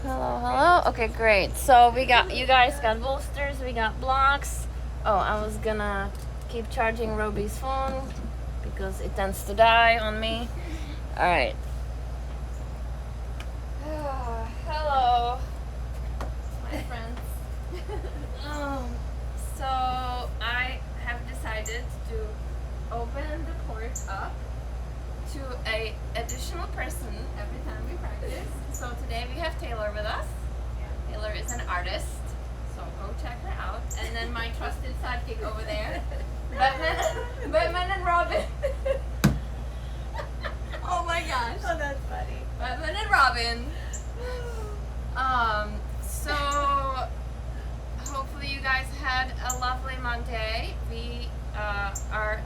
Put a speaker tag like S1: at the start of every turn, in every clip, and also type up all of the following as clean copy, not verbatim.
S1: Hello, hello. Okay, great. So we got, you guys got bolsters, we got blocks. Oh, I was gonna keep charging Roby's phone because it tends to die on me. All right. Hello, my friends. So I have decided to open the port up to a additional person every time we practice. So today we have Taylor with us. Taylor is an artist, so go check her out. And then my trusted sidekick over there, Batman and Robin. Oh my gosh.
S2: Oh, that's funny.
S1: Batman and Robin. So hopefully you guys had a lovely Monday. We are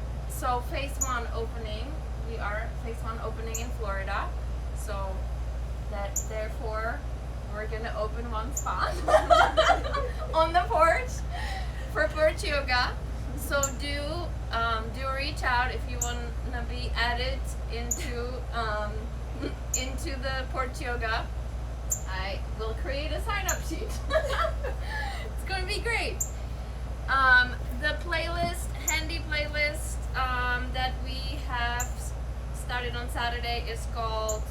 S1: phase one opening. We are phase one opening in Florida. So that therefore we're gonna open one spot on the porch for porch yoga. So do reach out if you wanna be added into the porch yoga. I will create a sign-up sheet. It's gonna be great. The playlist, handy playlist that we have started on Saturday is called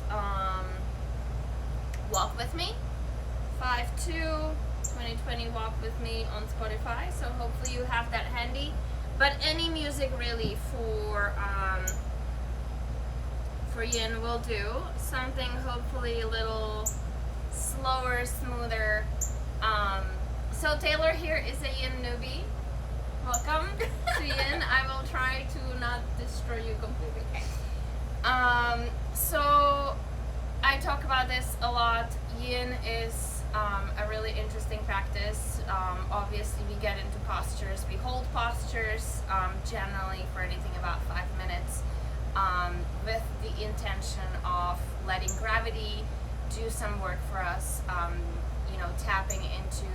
S1: Walk With Me. 5/2/2020 Walk With Me on Spotify. So hopefully you have that handy. But any music really for Yin will do. Something hopefully a little slower, smoother. So Taylor here is a Yin newbie. Welcome to Yin. I will try to not destroy you completely. So I talk about this a lot. Yin is a really interesting practice. Obviously we get into postures. We hold postures generally for anything about 5 minutes with the intention of letting gravity do some work for us, tapping into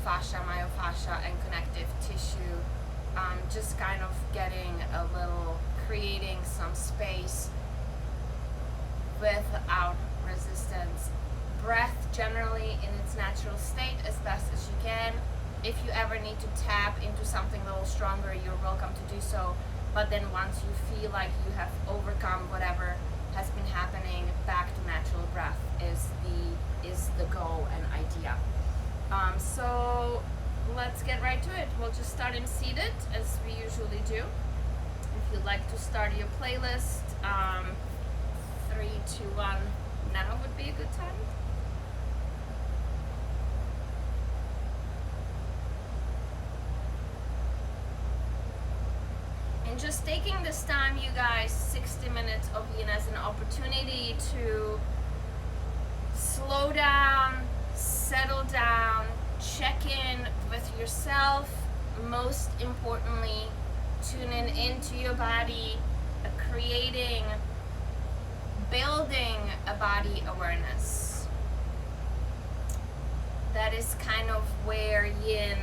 S1: fascia, myofascia, and connective tissue, just kind of creating some space without resistance. Breath generally in its natural state as best as you can. If you ever need to tap into something a little stronger, you're welcome to do so. But then once you feel like you have overcome whatever has been happening, back to natural breath is the goal and idea. So let's get right to it. We'll just start in seated as we usually do. If you'd like to start your playlist, 3, 2, 1 now would be a good time. And just taking this time, you guys, 60 minutes of Yin as an opportunity to slow down, settle down, check in with yourself. Most importantly, tuning into your body, building a body awareness. That is kind of where Yin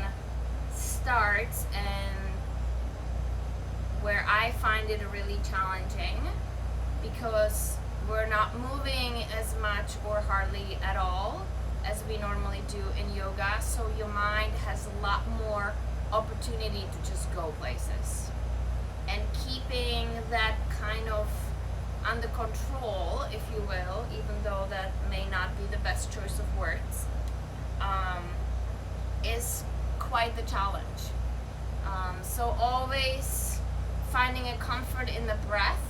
S1: starts and where I find it really challenging, because we're not moving as much or hardly at all as we normally do in yoga, so your mind has a lot more opportunity to just go places. And keeping that kind of under control, if you will, even though that may not be the best choice of words, is quite the challenge. So always finding a comfort in the breath,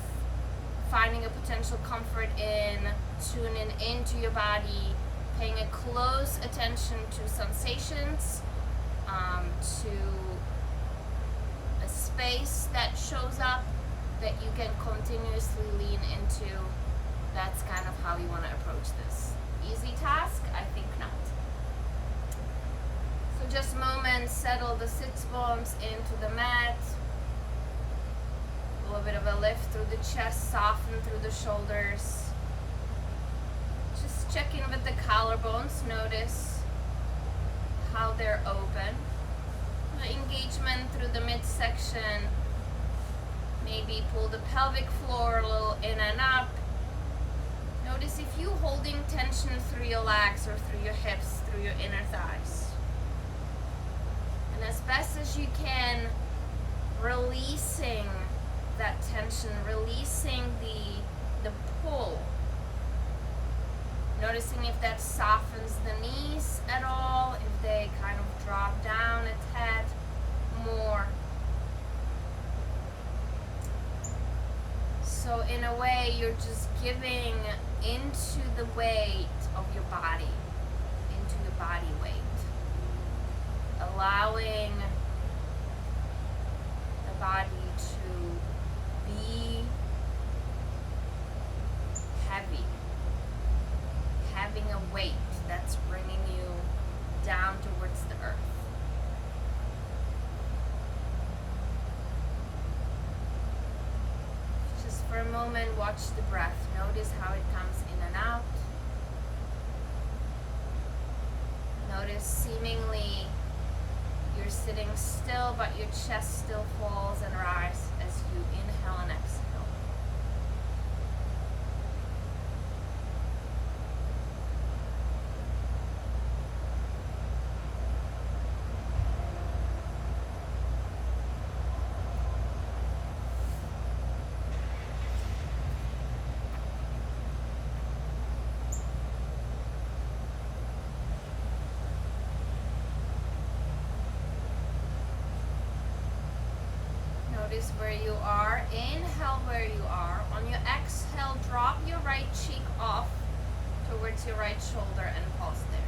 S1: finding a potential comfort in tuning into your body, paying a close attention to sensations, to a space that shows up that you can continuously lean into. That's kind of how you want to approach this. Easy task? I think not. So just moments, settle the sits bones into the mat. A little bit of a lift through the chest, soften through the shoulders. Just check in with the collarbones. Notice how they're open. The engagement through the midsection. Maybe pull the pelvic floor a little in and up. Notice if you're holding tension through your legs or through your hips, through your inner thighs. And as best as you can, releasing that tension, releasing the pull. Noticing if that softens the knees at all, if they kind of drop down a tad more. So in a way, you're just giving into the weight of your body, into your body weight. Allowing the body to be heavy. Having a weight that's bringing you down towards the earth. Just for a moment, watch the breath. Notice how it comes in and out. Notice seemingly you're sitting still, but your chest still falls and rises as you inhale and exhale. Notice where you are. Inhale where you are. On your exhale, drop your right cheek off towards your right shoulder and pause there.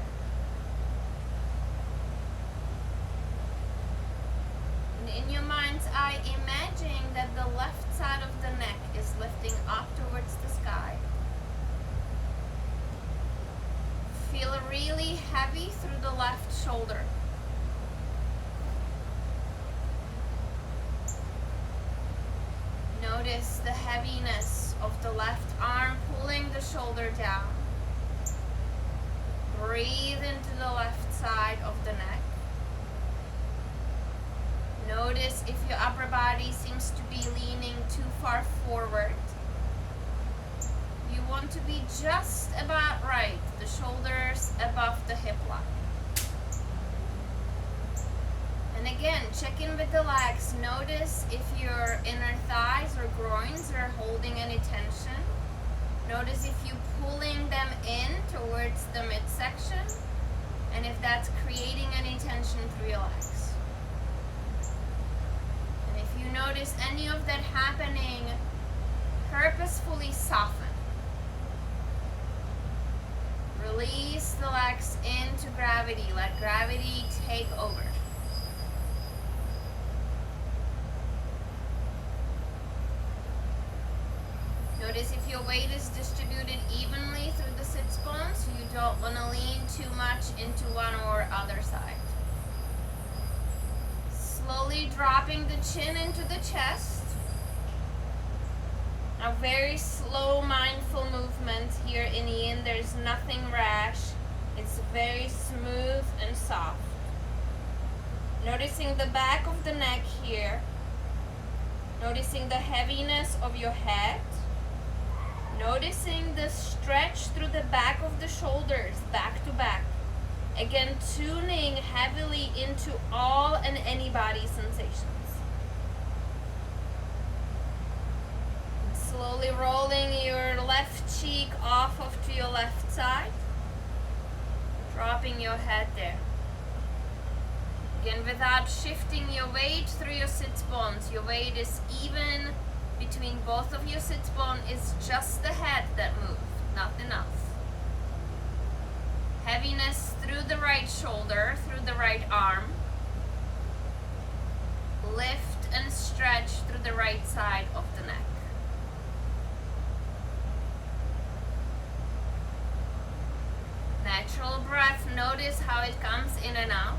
S1: And in your mind's eye, imagine that the left side of the neck is lifting up towards the sky. Feel really heavy through the left shoulder. Notice the heaviness of the left arm pulling the shoulder down. Breathe into the left side of the neck. Notice if your upper body seems to be leaning too far forward. You want to be just about right, the shoulders above the hip line. And again, check in with the legs. Notice if your inner thighs or groins are holding any tension. Notice if you're pulling them in towards the midsection, and if that's creating any tension through your legs. And if you notice any of that happening, purposefully soften. Release the legs into gravity. Let gravity take over. Notice if your weight is distributed evenly through the sits bones, so you don't want to lean too much into one or other side. Slowly dropping the chin into the chest. A very slow, mindful movement here in Yin. There's nothing rash. It's very smooth and soft. Noticing the back of the neck here. Noticing the heaviness of your head. Noticing the stretch through the back of the shoulders, back to back. Again, tuning heavily into all and any body sensations. And slowly rolling your left cheek off of to your left side. Dropping your head there. Again, without shifting your weight through your sits bones. Your weight is even between both of your sits bones. Is just the head that moves, nothing else. Heaviness through the right shoulder, through the right arm. Lift and stretch through the right side of the neck. Natural breath, notice how it comes in and out.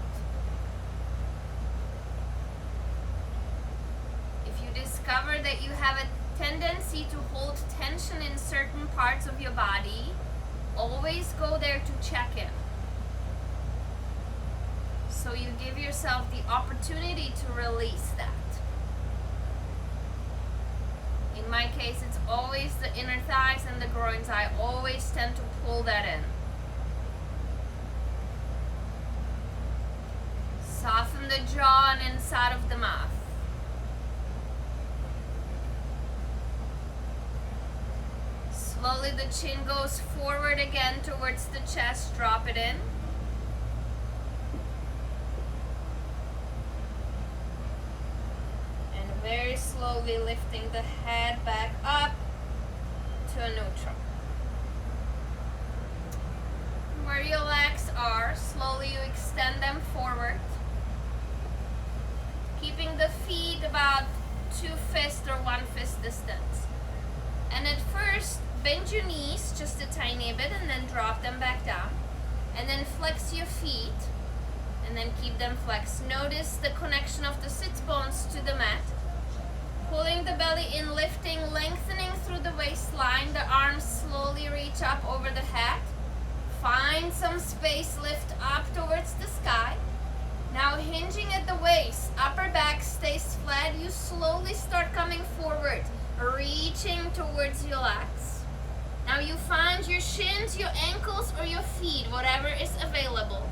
S1: If you discover that you have a tendency to hold tension in certain parts of your body, always go there to check in. So you give yourself the opportunity to release that. In my case, it's always the inner thighs and the groins, I always tend to pull that in. Soften the jaw and inside of the mouth. Slowly the chin goes forward again towards the chest, drop it in. And very slowly lifting the head back up to a neutral. Where your legs are, slowly you extend them forward. Keeping the feet about 2 fist or 1 fist distance. And at first, bend your knees just a tiny bit and then drop them back down. And then flex your feet and then keep them flexed. Notice the connection of the sit bones to the mat. Pulling the belly in, lifting, lengthening through the waistline. The arms slowly reach up over the head. Find some space, lift up towards the sky. Now hinging at the waist, upper back stays flat. You slowly start coming forward, reaching towards your legs. Now you find your shins, your ankles, or your feet, whatever is available.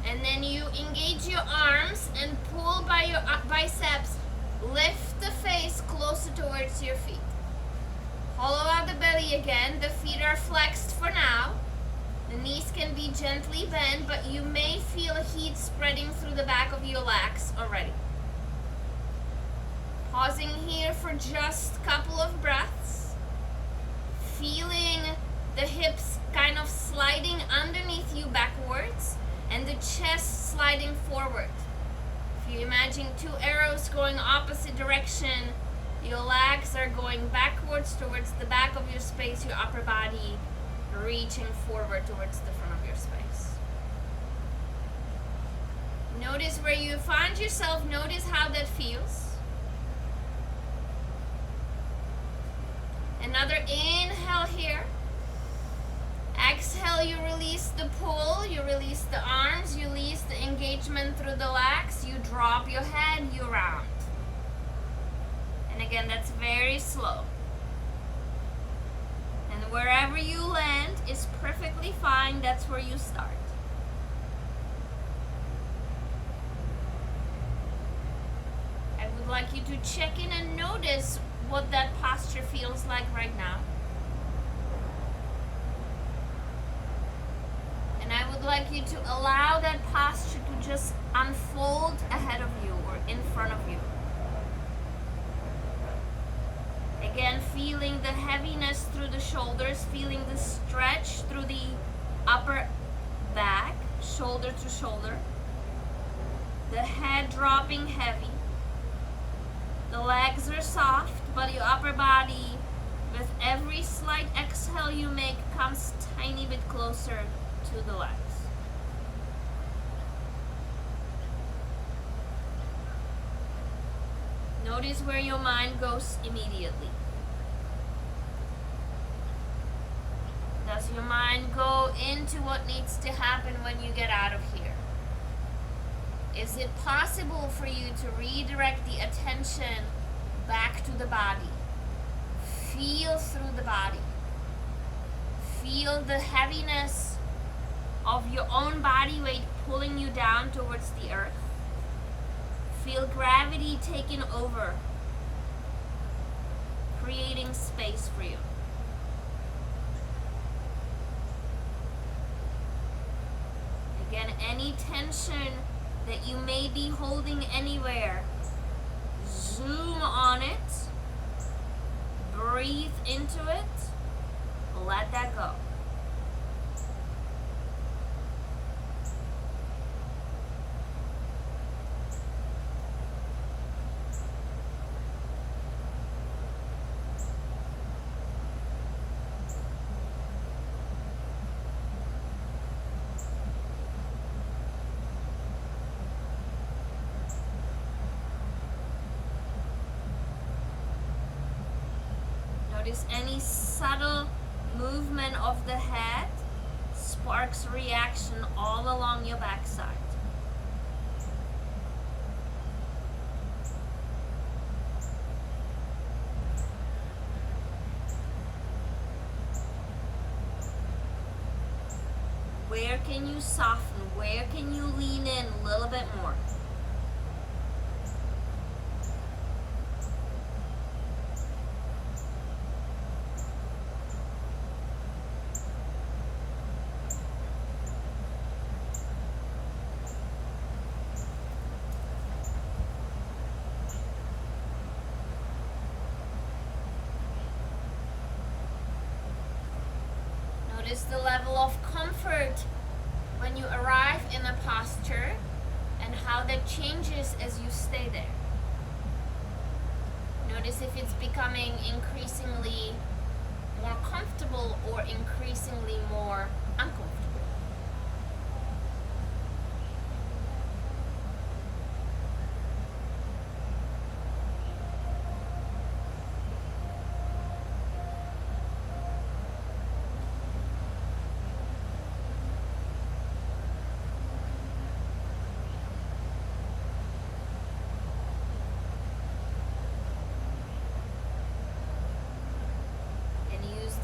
S1: And then you engage your arms and pull by your biceps. Lift the face closer towards your feet. Hollow out the belly again. The feet are flexed for now. The knees can be gently bent, but you may feel heat spreading through the back of your legs already. Pausing here for just a couple of breaths. Feeling the hips kind of sliding underneath you backwards and the chest sliding forward. If you imagine 2 arrows going opposite direction, your legs are going backwards towards the back of your space, your upper body reaching forward towards the front of your space. Notice where you find yourself, notice how that feels. Another inhale here. Exhale, you release the pull, you release the arms, you release the engagement through the legs, you drop your head, you round. And again, that's very slow. And wherever you land is perfectly fine, that's where you start. I would like you to check in and notice what that posture feels like right now. And I would like you to allow that posture to just unfold ahead of you or in front of you. Again, feeling the heaviness through the shoulders, feeling the stretch through the upper back, shoulder to shoulder. The head dropping heavy. The legs are soft, but your upper body, with every slight exhale you make, comes a tiny bit closer to the legs. Notice where your mind goes immediately. Does your mind go into what needs to happen when you get out of here? Is it possible for you to redirect the attention back to the body? Feel through the body. Feel the heaviness of your own body weight pulling you down towards the earth. Feel gravity taking over, creating space for you. Again, any tension that you may be holding anywhere, zoom on it, breathe into it, let that go. Notice any subtle movement of the head sparks reaction all along your backside.
S2: Where can you soften? Where can you lean in a little bit more? Notice the level of comfort when you arrive in a posture and how that changes as you stay there. Notice if it's becoming increasingly more comfortable or increasingly more uncomfortable.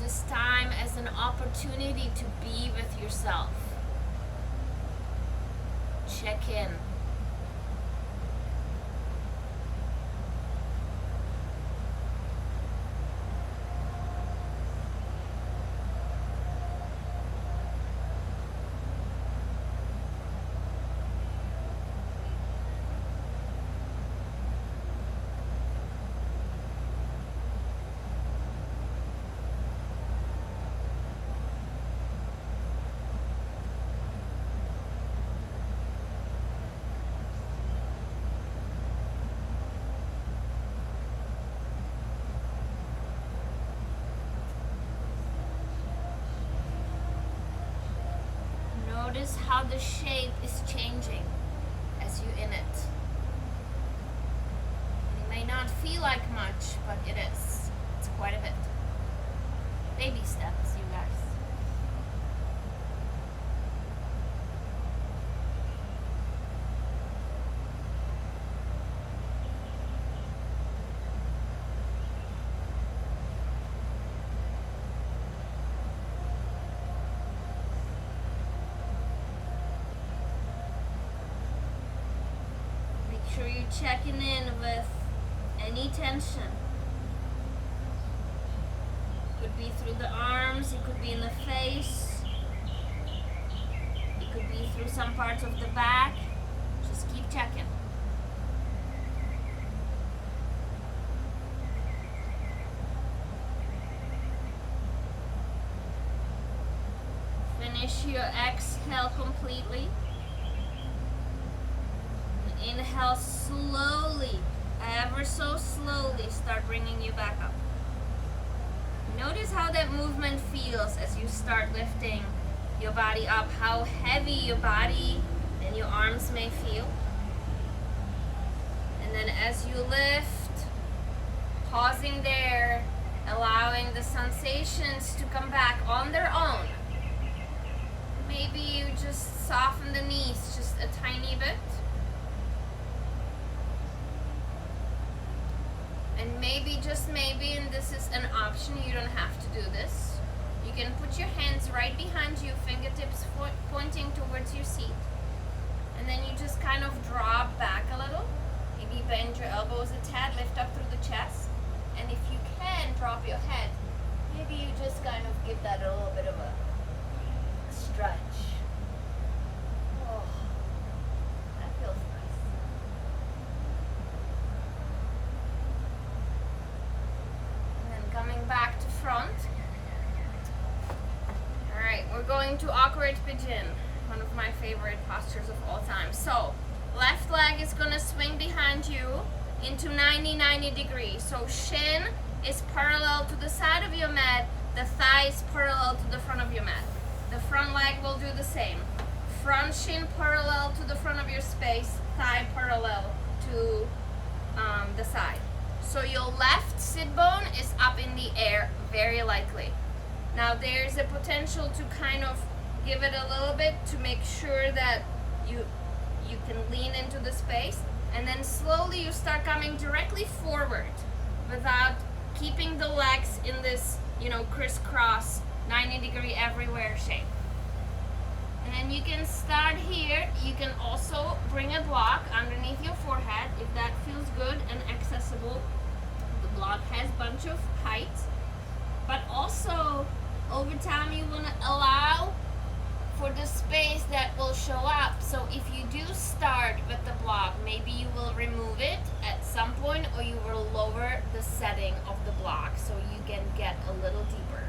S2: This time as an opportunity to be with yourself. Check in. Notice how the shape is changing as you in it. It may not feel like much, but it is. It's quite a bit. Baby steps, you guys. Sure you're checking in with any tension. Could be through the arms, it could be in the face, it could be through some parts of the back. Just keep checking. Finish your exhale completely. Inhale slowly, ever so slowly, start bringing you back up. Notice how that movement feels as you start lifting your body up, how heavy your body and your arms may feel. And then as you lift, pausing there, allowing the sensations to come back on their own. Maybe you just soften the knees just a tiny bit. And maybe, just maybe, and this is an option, you don't have to do this. You can put your hands right behind you, fingertips pointing towards your seat. And then you just kind of drop back a little. Maybe bend your elbows a tad, lift up through the chest. And if you can, drop your head. Maybe you just kind of give that a little bit of a stretch. Oh, that feels nice. Coming back to front. Alright, we're going to awkward pigeon, one of my favorite postures of all time. So, left leg is going to swing behind you into 90 degrees. So shin is parallel to the side of your mat, the thigh is parallel to the front of your mat. The front leg will do the same. Front shin parallel to the front of your space, thigh parallel to the side. So your left sit bone is up in the air, very likely. Now there's a potential to kind of give it a little bit to make sure that you can lean into the space, and then slowly you start coming directly forward without keeping the legs in this, crisscross 90 degree everywhere shape. And then you can start here. You can also bring a block underneath your forehead if that feels good and accessible. The block has a bunch of height. But also, over time, you want to allow for the space that will show up. So if you do start with the block, maybe you will remove it at some point, or you will lower the setting of the block so you can get a little deeper.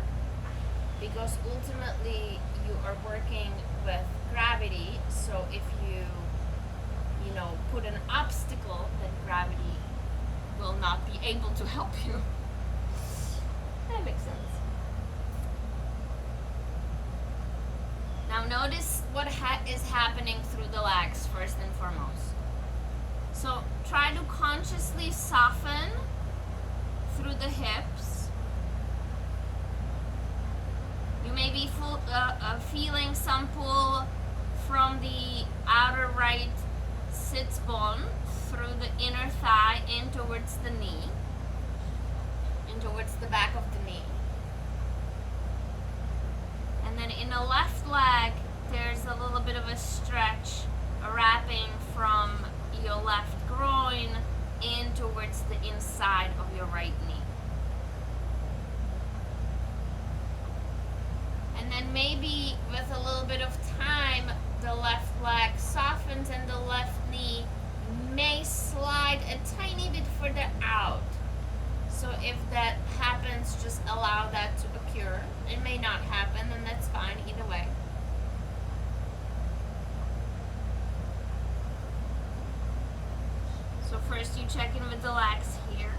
S2: Because ultimately, you are working with gravity, so if you put an obstacle, then gravity will not be able to help you. That makes sense. Now notice what is happening through the legs first and foremost. So try to consciously soften through the hips. You may be feeling some pull from the outer right sits bone through the inner thigh in towards the knee, in towards the back of the knee. And then in the left leg, there's a little bit of a stretch, a wrapping from your left groin in towards the inside of your right knee. And then maybe with a little bit of time, the left leg softens and the left knee may slide a tiny bit further out. So if that happens, just allow that to occur. It may not happen, and that's fine either way. So first you check in with the legs here.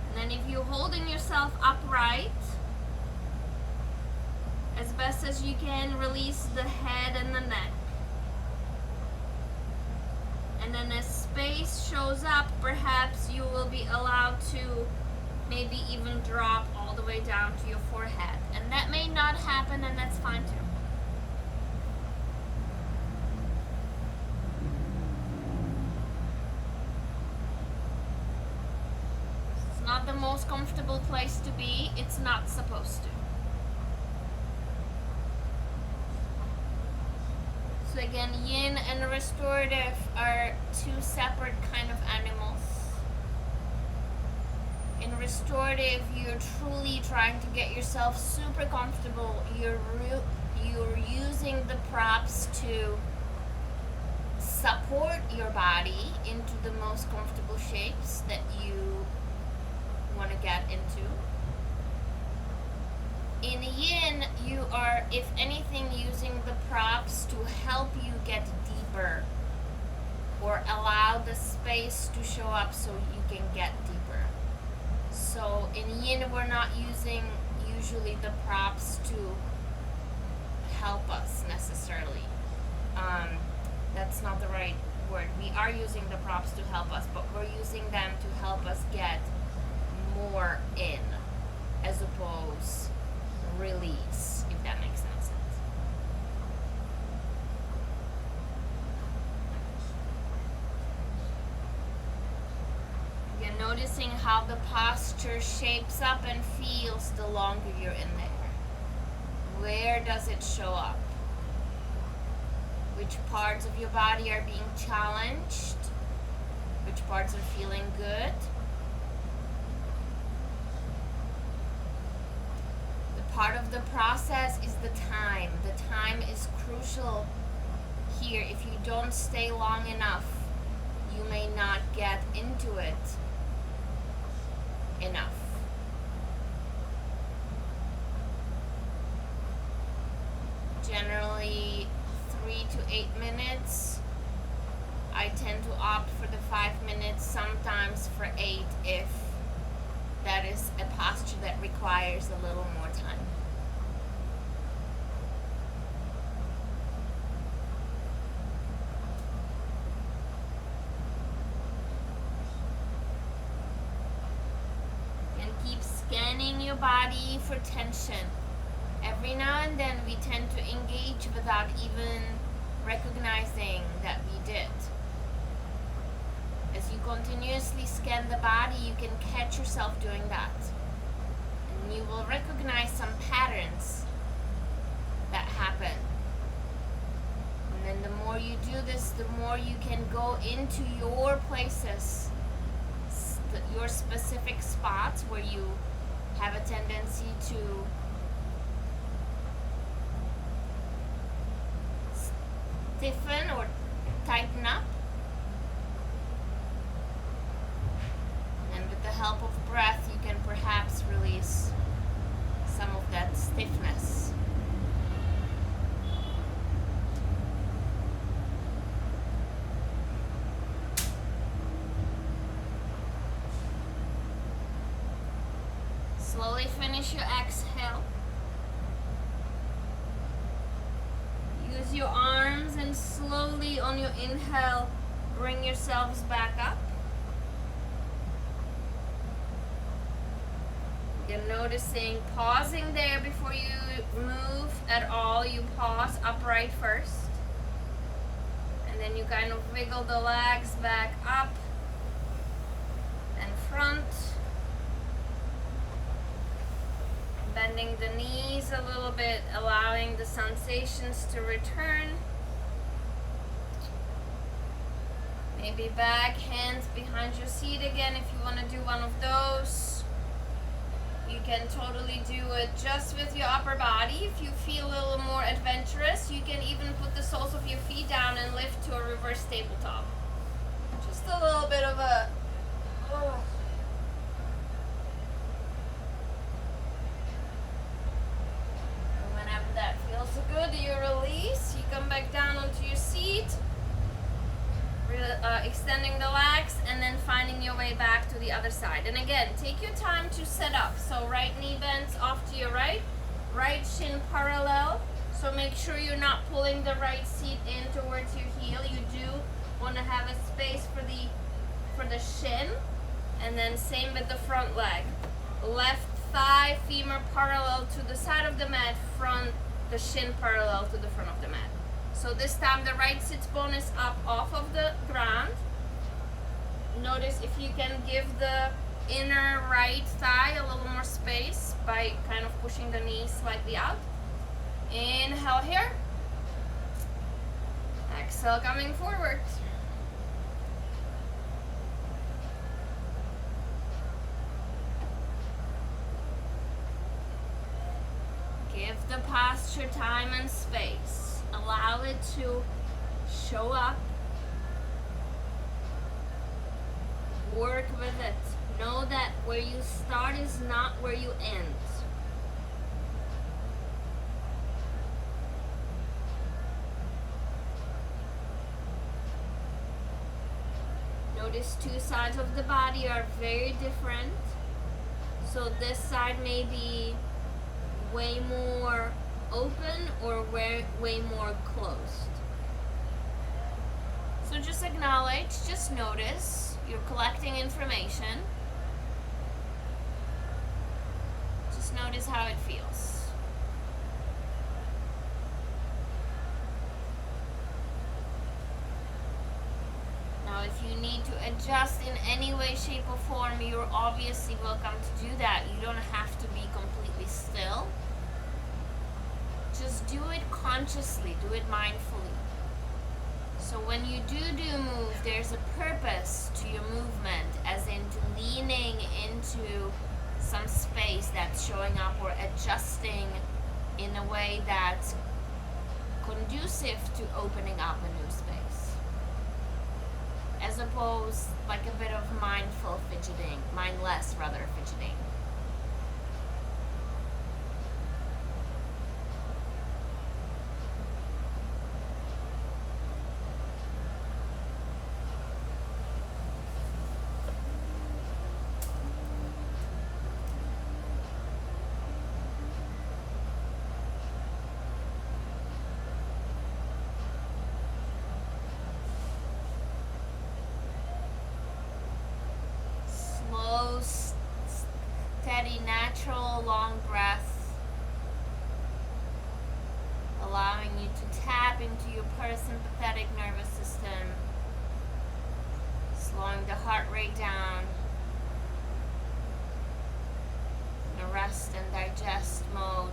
S2: And then if you're holding yourself upright, as best as you can, release the head and the neck. And then as space shows up, perhaps you will be allowed to maybe even drop all the way down to your forehead. And that may not happen, and that's fine too. It's not the most comfortable place to be. It's not supposed to. So again, yin and restorative are two separate kind of animals. In restorative, you're truly trying to get yourself super comfortable. You're using the props to support your body into the most comfortable shapes that you want to get into. In yin, you are, if anything, using the props to help you get deeper or allow the space to show up so you can get deeper. So in yin, we're not using usually the props to help us necessarily. That's not the right word. We are using the props to help us, but we're using them to help us get more in, as opposed release, if that makes any sense. Again, noticing how the posture shapes up and feels the longer you're in there. Where does it show up? Which parts of your body are being challenged? Which parts are feeling good? Part of the process is the time. The time is crucial here. If you don't stay long enough, you may not get into it enough. Generally 3 to 8 minutes. I tend to opt for the 5 minutes, sometimes for 8 if that is a posture that requires a little more time. And keep scanning your body for tension. Every now and then we tend to engage without even recognizing that we did. As you continuously scan the body, you can catch yourself doing that. And you will recognize some patterns that happen this, the more you can go into your places, your specific spots where you have a tendency to stiffen or tighten up. And with the help of breath, you can perhaps release some of that stiffness. Slowly finish your exhale. Use your arms and slowly on your inhale, bring yourselves back up. You're noticing pausing there before you move at all. You pause upright first. And then you kind of wiggle the legs back up and front. Bending the knees a little bit, allowing the sensations to return. Maybe back, hands behind your seat again if you want to do one of those. You can totally do it just with your upper body. If you feel a little more adventurous, you can even put the soles of your feet down and lift to a reverse tabletop. Just a little bit of a... Good, you release, you come back down onto your seat, extending the legs and then finding your way back to the other side. And again, take your time to set up. So right knee bends off to your right, right shin parallel. So make sure you're not pulling the right seat in towards your heel. You do want to have a space for the shin. And then same with the front leg. Left thigh, femur parallel to the side of the mat, the shin parallel to the front of the mat. So this time the right sits bone is up off of the ground. Notice if you can give the inner right thigh a little more space by kind of pushing the knee slightly out. Inhale here. Exhale, coming forward. Give the posture time and space. Allow it to show up. Work with it. Know that where you start is not where you end. Notice two sides of the body are very different. So this side may be way more open or way more closed. So just acknowledge, just notice, you're collecting information. Just notice how it feels. Now if you need to adjust in any way, shape or form, you're obviously welcome to do that. You don't have to be completely still. Just do it consciously, do it mindfully. So when you do move, there's a purpose to your movement, as into leaning into some space that's showing up or adjusting in a way that's conducive to opening up a new space. As opposed like a bit of mindful fidgeting, mindless rather fidgeting. Steady, natural, long breath, allowing you to tap into your parasympathetic nervous system, slowing the heart rate down, in a rest and digest mode.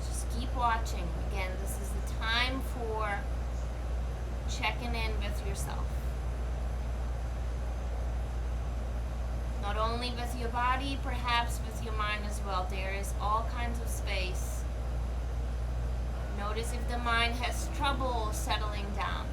S2: Just keep watching. watching. Again, this is the time for checking in with yourself. Not only with your body, perhaps with your mind as well. There is all kinds of space. Notice if the mind has trouble settling down.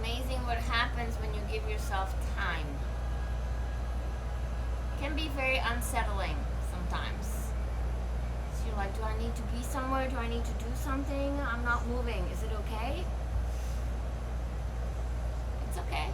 S2: Amazing what happens when you give yourself time. It can be very unsettling sometimes. So you're like, do I need to be somewhere? Do I need to do something? I'm not moving. Is it okay? It's okay.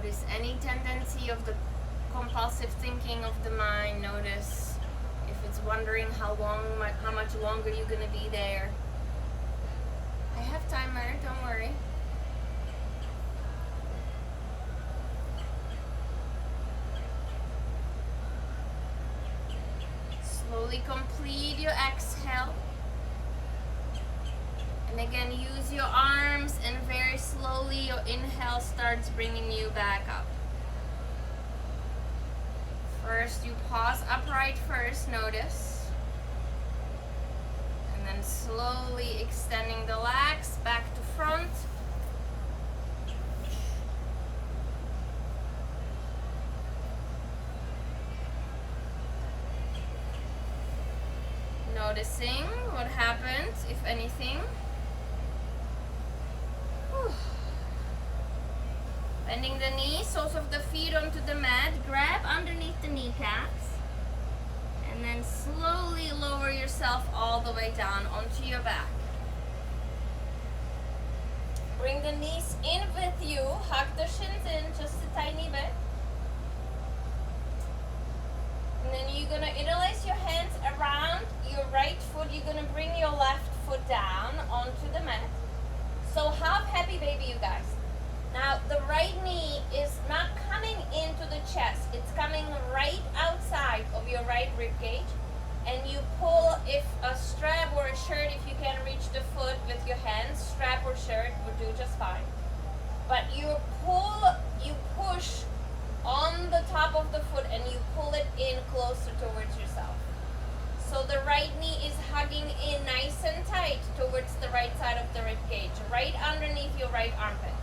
S2: Notice any tendency of the compulsive thinking of the mind. Notice if it's wondering how much longer you're gonna be there. I have timer, don't worry. Slowly complete your exhale. And again, use your arms, and very slowly your inhale starts bringing you back up. First, you pause upright first, notice. And then slowly extending the legs back to front. Noticing what happens, if anything. Bending the knees, soles of the feet onto the mat. Grab underneath the kneecaps. And then slowly lower yourself all the way down onto your back. Bring the knees in with you. Hug the shins in just a tiny bit. And then you're going to interlace your hands around your right foot. You're going to bring your left foot down onto the mat. So half happy baby, you guys. Now, the right knee is not coming into the chest. It's coming right outside of your right rib cage. And you pull, if a strap or a shirt, if you can reach the foot with your hands, strap or shirt would do just fine. But you push on the top of the foot and you pull it in closer towards yourself. So the right knee is hugging in nice and tight towards the right side of the rib cage, right underneath your right armpit.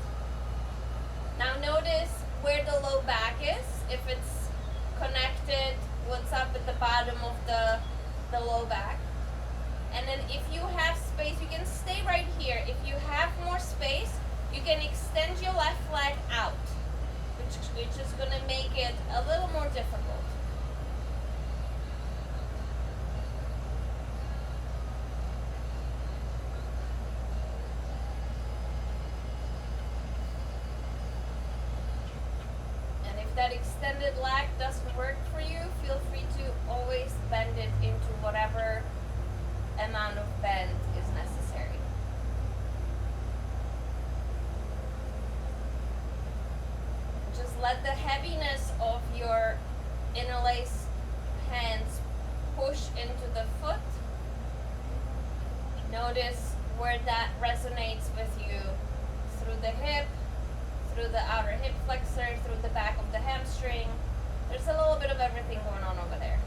S2: Now notice where the low back is, if it's connected, what's up at the bottom of the low back. And then if you have space, you can stay right here. If you have more space, you can extend your left leg out, which is going to make it a little more difficult. if that extended leg doesn't work for you, feel free to always bend it into whatever amount of bend is necessary. Just let the heaviness of your interlaced hands push into the foot. Notice where that resonates with you, through the hip, through the outer hip flexor, through the back of the hamstring. There's a little bit of everything going on over there.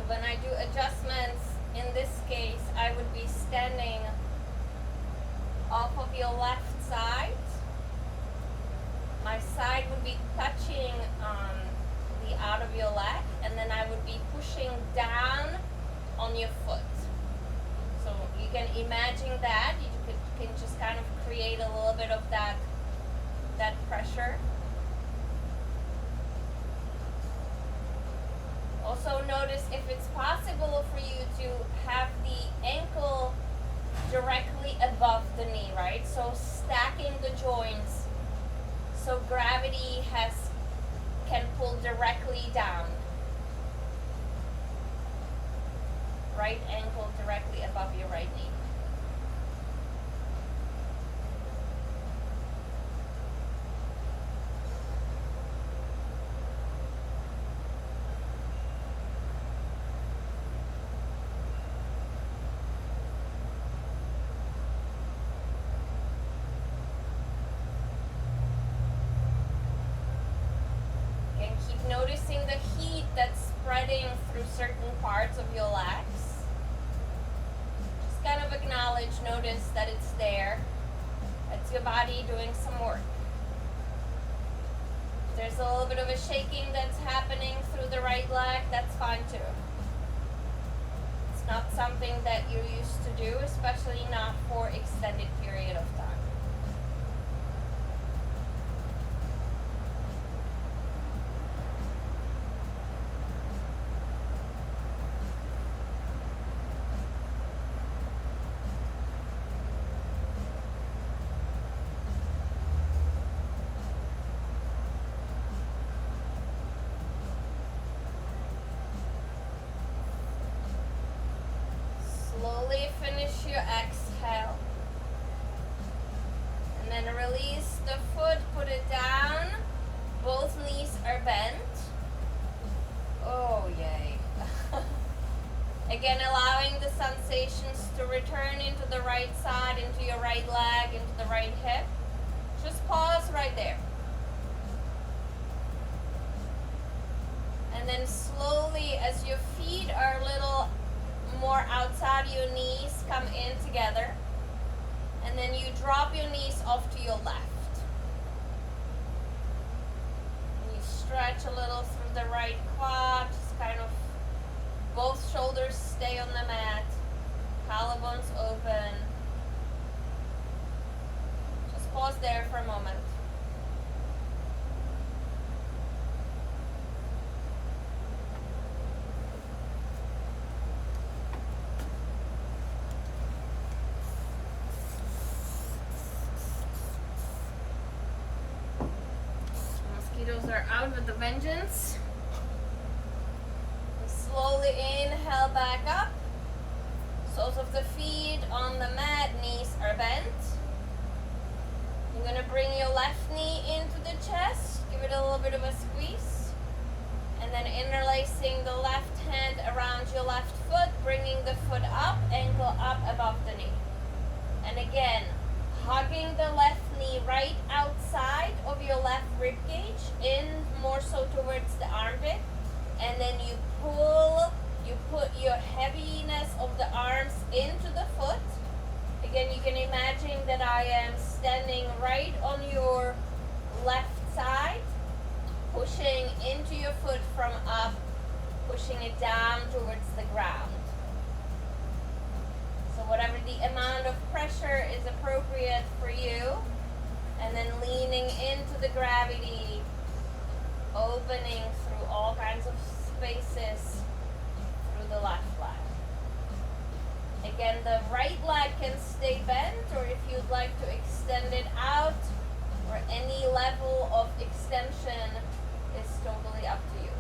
S2: When I do adjustments, in this case, I would be standing off of your left side. My side would be touching the out of your leg, and then I would be pushing down on your foot. So you can imagine that. You can just kind of create a little bit of that pressure. Also notice if it's possible for you to have the ankle directly above the knee, right? So stacking the joints so gravity can pull directly down. Right ankle directly above your right knee. Noticing the heat that's spreading through certain parts of your legs. Just kind of acknowledge, notice that it's there. That's your body doing some work. If there's a little bit of a shaking that's happening through the right leg, that's fine too. It's not something that you're used to do, especially not for extended period of time. Slowly finish your exhale. And then release the foot, put it down. Both knees are bent. Oh, yay. Again, allowing the sensations to return into the right side, into your right leg, into the right hip. Just pause right there. And then slowly, as your feet are a little more outside your knees, come in together. And then you drop your knees off to your left. And you stretch a little through the right quad, just kind of both shoulders stay on the mat, collarbones open. Just pause there for a moment. Mosquitoes are out with a vengeance. Slowly inhale back up. Soles of the feet on the mat, knees are bent. You're going to bring your left knee into the chest. Give it a little bit of a squeeze. And then interlacing the left hand around your left foot, bringing the foot up, ankle up above the knee. And again, hugging the left knee right outside of your left rib cage, in more so towards the armpit. And then you put your heaviness of the arms into the foot. Again, you can imagine that I am standing right on your left side, pushing into your foot from up, pushing it down towards the ground. So whatever the amount of pressure is appropriate for you. And then leaning into the gravity, opening through all kinds of spaces through the left leg. Again, the right leg can stay bent, or if you'd like to extend it out, or any level of extension is totally up to you.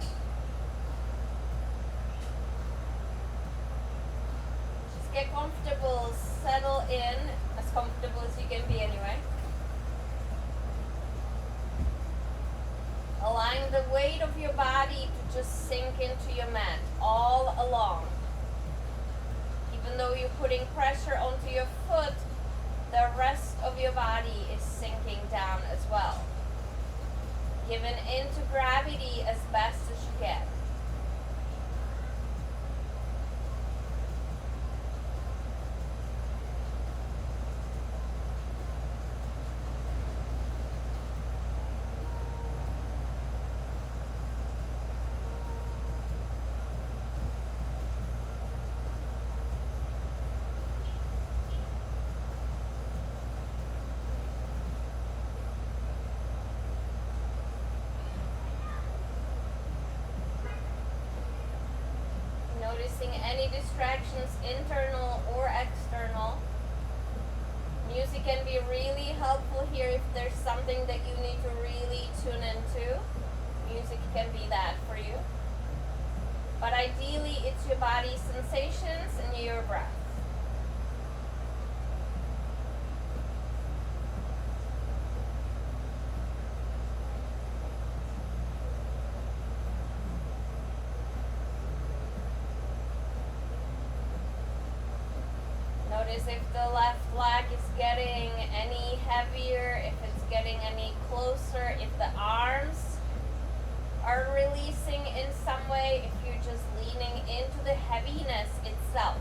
S2: Just get comfortable, settle in, as comfortable as you can be anyway. Allowing the weight of your body to just sink into your mat all along. Even though you're putting pressure onto your foot, the rest of your body is sinking down as well. Giving into gravity as best as you can. Noticing any distractions, internal or external. Music can be really helpful here if there's something that you need to really tune into. Music can be that for you. But ideally, it's your body's sensations and your breath. Notice if the left leg is getting any heavier, if it's getting any closer, if the arms are releasing in some way, if you're just leaning into the heaviness itself.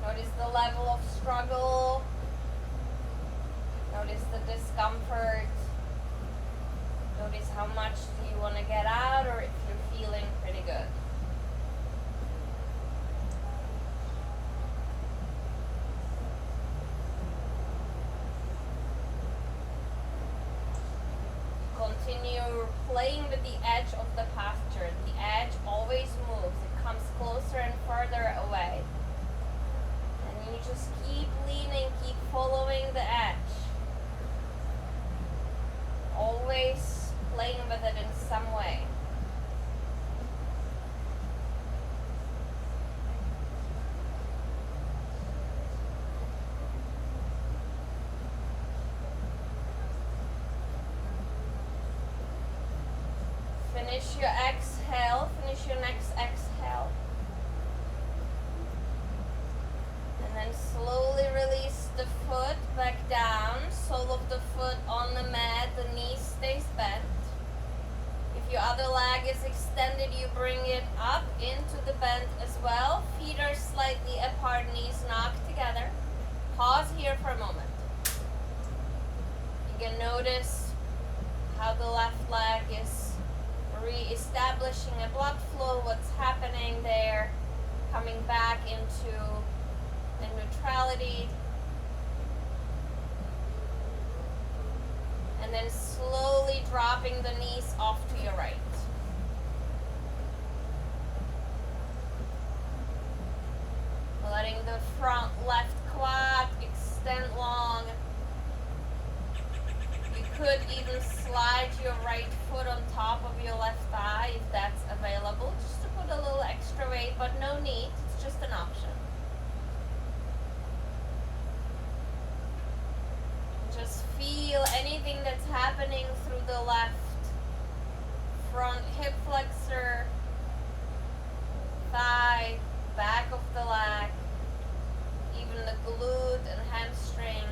S2: Notice the level of struggle. Notice the discomfort. Notice how much do you want to get out, or if you're feeling pretty good. Continue playing with the edge of the posture. The edge always moves. It comes closer and further away. And you just keep leaning, keep following the edge. Always playing with it in some way. Finish your exhale, finish your next exhale. And then slowly release the foot back down, sole of the foot on the mat, the knee stays bent. If your other leg is extended, you bring it up into the bend as well. Feet are slightly apart, knees knocked together. Pause here for a moment. You can notice how the left leg is re-establishing a blood flow, what's happening there, coming back into the neutrality, and then slowly dropping the knees off to your right. Letting the front left quad extend long. You could even slide your right foot on top of your left thigh if that's available, just to put a little extra weight, but no need, it's just an option. Just feel anything that's happening through the left front hip flexor, thigh, back of the leg, even the glute and hamstring.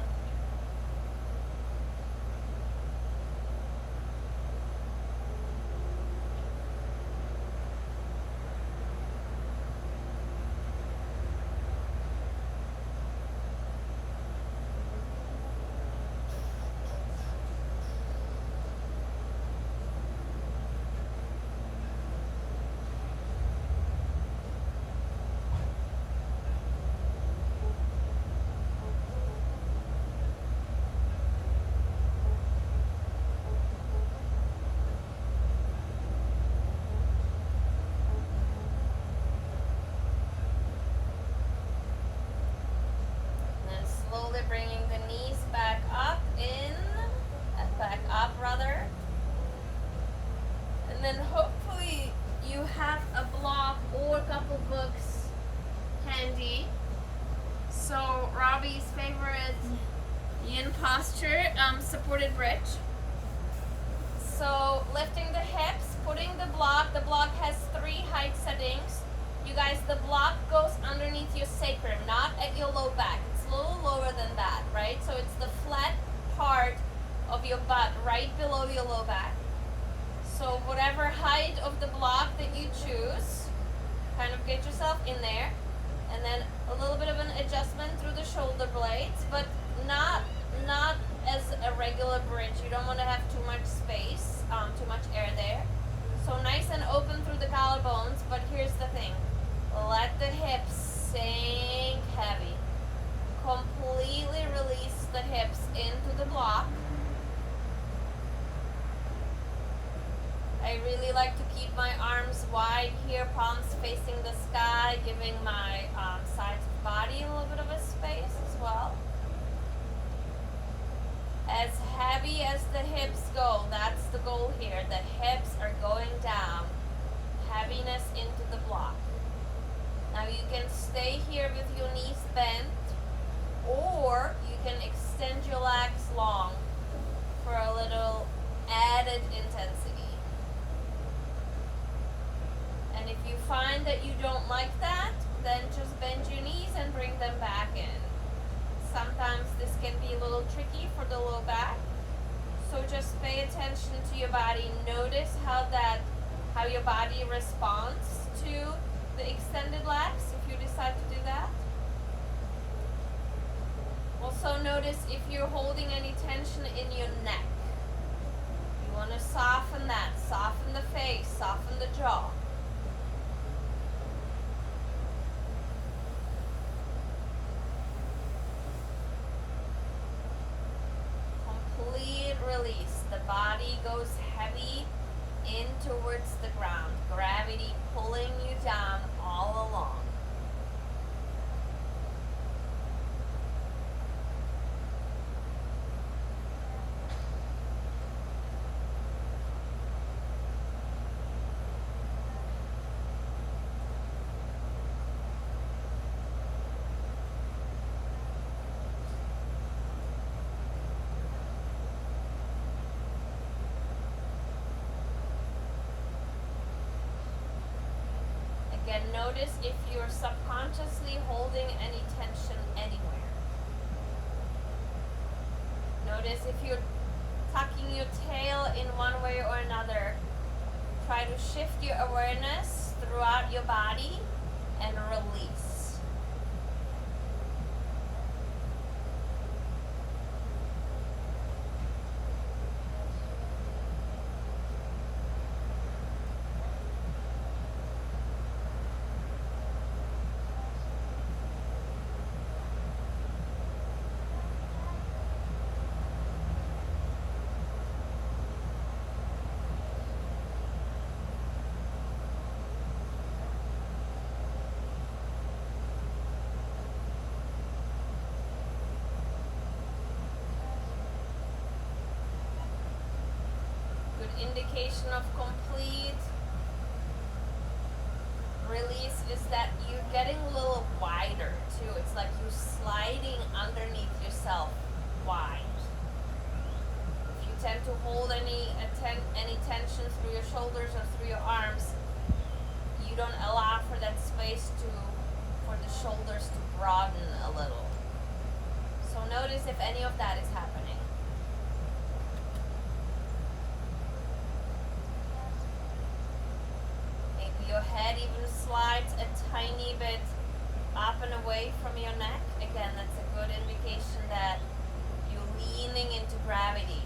S2: Bringing the knees back up back up rather. And then hopefully you have a block or a couple books handy. So Robbie's favorite yin posture, supported bridge. So lifting the hips, putting the block has 3 height settings. You guys, the block goes underneath your sacrum, not at your low back. It's a little lower than that, right? So it's the flat part of your butt right below your low back. So whatever height of the block that you choose, kind of get yourself in there. And then a little bit of an adjustment through the shoulder blades, but not as a regular bridge. You don't want to have too much space, too much air there. So nice and open through the collarbones, but here's the thing. Let the hips sink heavy. Completely release the hips into the block. I really like to keep my arms wide here, palms facing the sky, giving my sides of the body a little bit of a space as well. As heavy as the hips go, that's the goal here. The hips are going down. Heaviness into the block. Now you can stay here with your knees bent, or you can extend your legs long for a little added intensity. And if you find that you don't like that, then just bend your knees and bring them back in. Sometimes this can be a little tricky for the low back, so just pay attention to your body. Notice how your body responds to the extended legs if you decide to do that. Also notice if you're holding any tension in your neck. You want to soften that, soften the face, soften the jaw. Complete release. The body goes heavy in towards the ground. Gravity pulling you down all along. Again, notice if you're subconsciously holding any tension anywhere. Notice if you're tucking your tail in one way or another. Try to shift your awareness throughout your body and release. Indication of complete release is that you're getting a little wider too. It's like you're sliding underneath yourself wide. to hold any tension through your shoulders or through your arms, you don't allow for that space for the shoulders to broaden a little. So notice if any of that is happening. Maybe your head even slides a tiny bit up and away from your neck. Again, that's a good indication that you're leaning into gravity.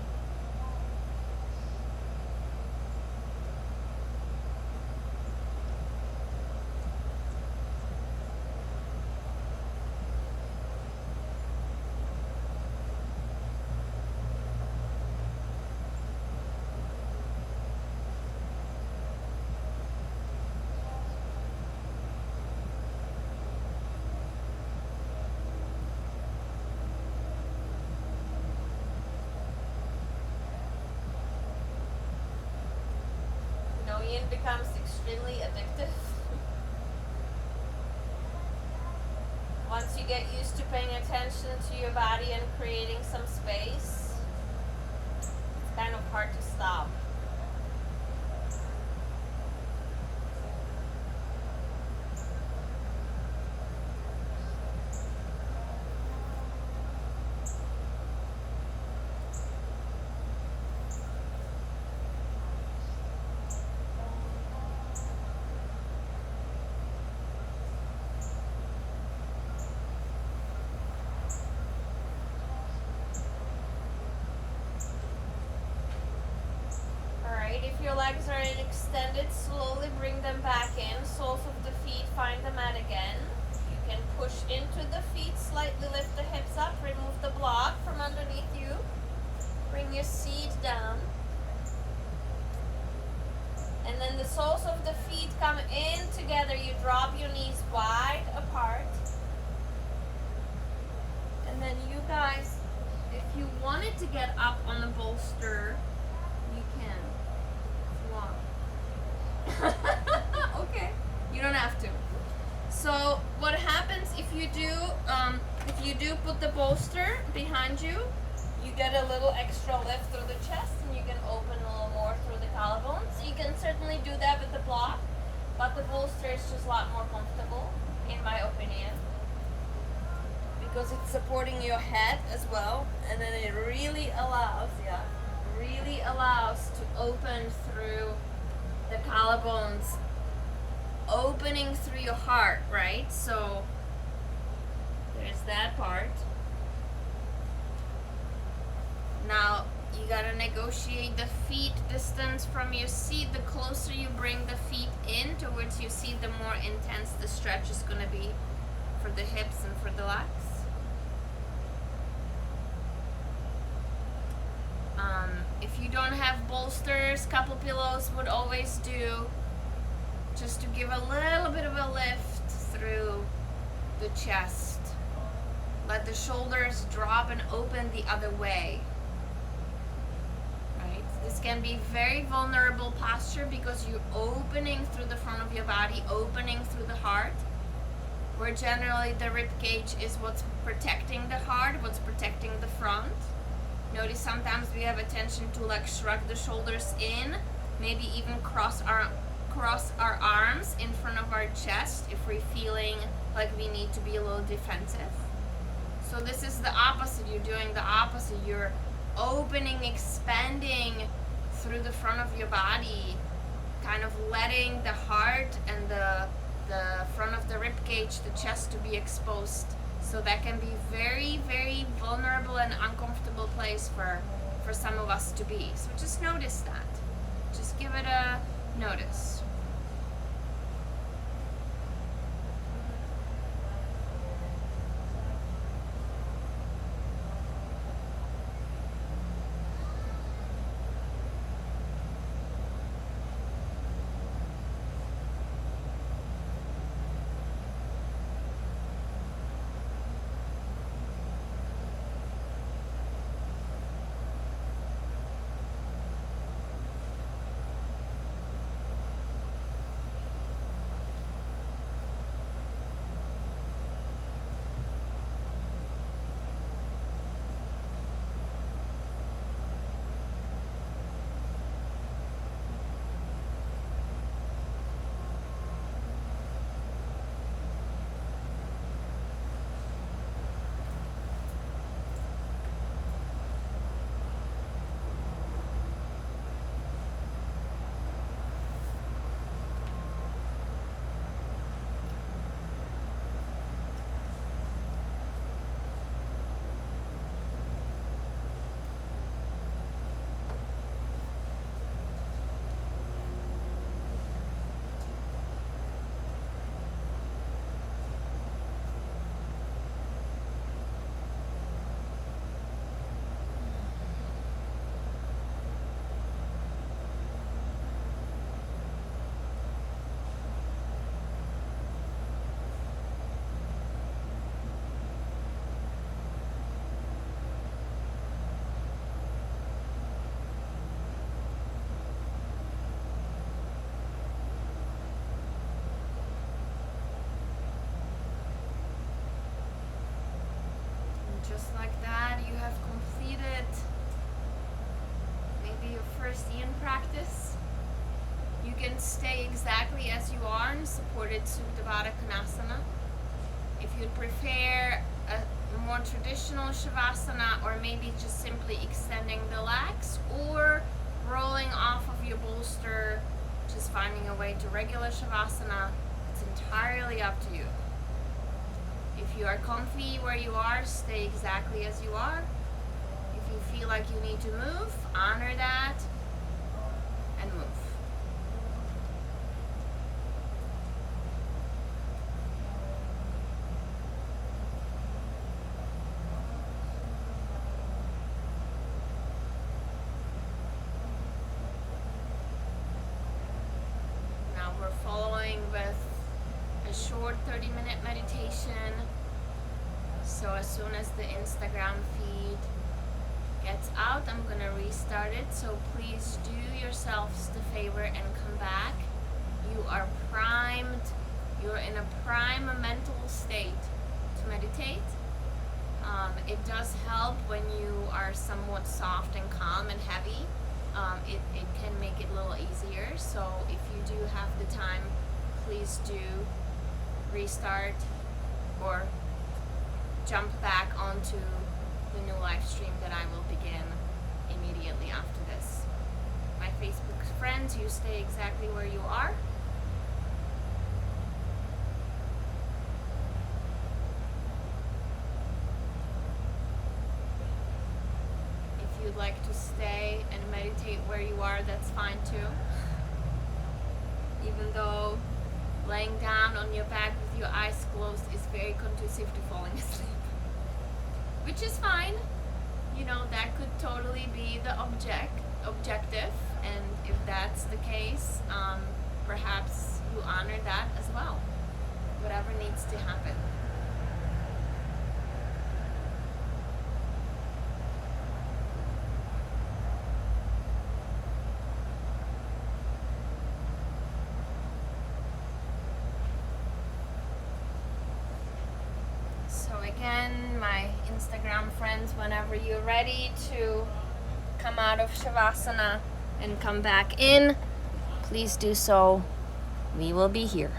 S2: Yin becomes extremely addictive. Once you get used to paying attention to your body and creating some space, it's kind of hard to stop. If your legs are extended, slowly bring them back in. Soles of the feet, find the mat again. You can push into the feet, slightly lift the hips up, remove the block from underneath you. Bring your seat down. And then the soles of the feet come in together. You drop your knees wide apart. And then you guys, if you wanted to get up on the bolster, you can. Okay, you don't have to. So what happens if you do put the bolster behind you, you get a little extra lift through the chest and you can open a little more through the collarbones. You can certainly do that with the block, but the bolster is just a lot more comfortable, in my opinion, because it's supporting your head as well, and then it really allows to open through the collarbones, opening through your heart, right? So there's that part. Now you gotta negotiate the feet distance from your seat. The closer you bring the feet in towards your seat, the more intense the stretch is gonna be for the hips and for the legs. If you don't have bolsters, couple pillows would always do, just to give a little bit of a lift through the chest. Let the shoulders drop and open the other way. Right? This can be very vulnerable posture because you're opening through the front of your body, opening through the heart, where generally the rib cage is what's protecting the heart, what's protecting the front. Notice sometimes we have a tension to like shrug the shoulders in, maybe even cross our arms in front of our chest if we're feeling like we need to be a little defensive. So this is the opposite. You're doing the opposite. You're opening, expanding through the front of your body, kind of letting the heart and the front of the rib cage, the chest, to be exposed. So that can be very, very vulnerable and uncomfortable place for some of us to be. So just notice that. Just give it a notice. then stay exactly as you are in supported Supta Baddha Konasana. If you'd prefer a more traditional Shavasana, or maybe just simply extending the legs or rolling off of your bolster, just finding a way to regular Shavasana, it's entirely up to you. If you are comfy where you are, stay exactly as you are. If you feel like you need to move, honor that and move. Now we're following with a short 30-minute meditation. So as soon as the Instagram feed gets out, I'm gonna restart it. So please do yourselves the favor and come back. You are primed. You're in a prime mental state to meditate. It does help when you are somewhat soft and calm and heavy. It can make it a little easier. So if you do have the time, please do restart or jump back onto the new live stream that I will begin immediately after this. My Facebook friends, you stay exactly where you are. If you'd like to stay and meditate where you are, that's fine too. Even though laying down on your back with your eyes closed is very conducive to falling asleep. Which is fine. You know, that could totally be the objective, and if that's the case, perhaps you honor that as well. Whatever needs to happen. So again, my Instagram friends, whenever you're ready to come out of Shavasana and come back in, please do so. We will be here.